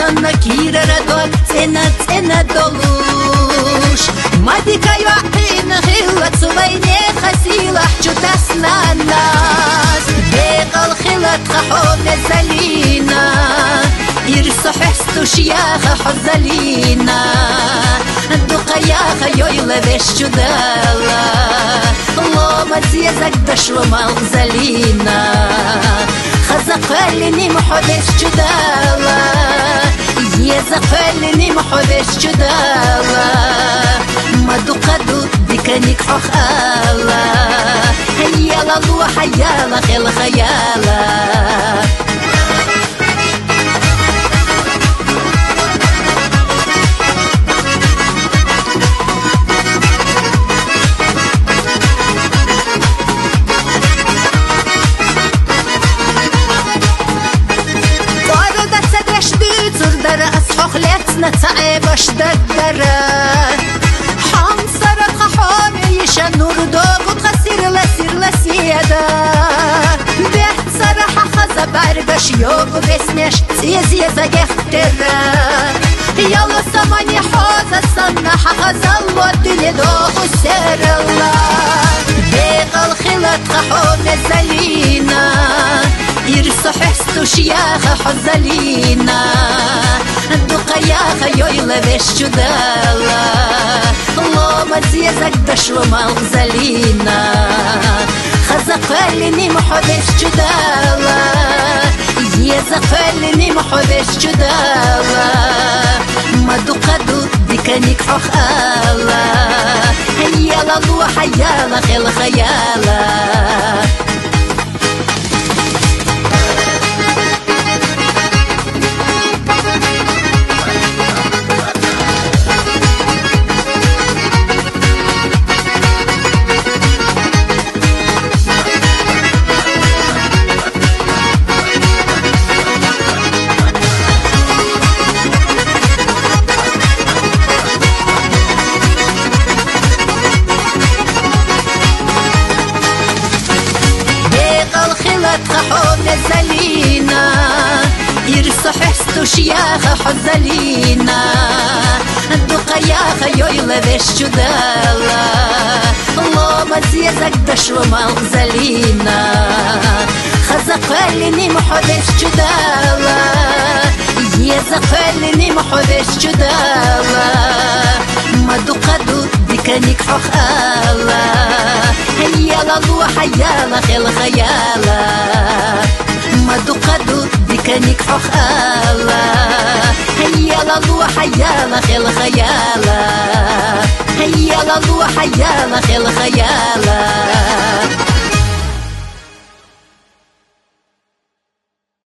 sana kira radon cena dolush Madikay waqina khillat subayne khasila chutas nanas Beqal khilat khahon zalina Irsohestush ya khazalina Duqaya khayoyla veshudala Loma ziyazak dashwa malzalina Khazaqalni muhades chudala Yazaqalni muhades chudala Maduqadu dikanik khakhala Hayala luwa hayala khil khayala خلتنا تعبش ددرة حام سرق حامي شنور دوق وتخسر لسيادة بيت سرح خزا برقش يوق بسمش سيزي زاقخترة يلا سماني حوزة صنح خزل ودني دوق وسر الله بيق الخلط خحون الزلينا يرسح استوش يا خزلينا Duqaya khayoyla veshudala Loma ziyazak dashwa malzalina Khazaqalni muhades chudala Yazaqalni muhades chudala Maduqadu dikanik khakhala Hayala luwa hayala khil khayala خحون زلينا يرسح استوش يا خزلينا الدقيا خيويلا veshudala Loma ziyazak dashwa malzalina Khazaqalni muhades chudala Yazaqalni muhades chudala Maduqadu dikanik khakhala Hayala luwa hayala khil khayala Maduqadu dikanik khakhala Hayala luwa hayala khil khayala Hayala luwa hayala khil khayala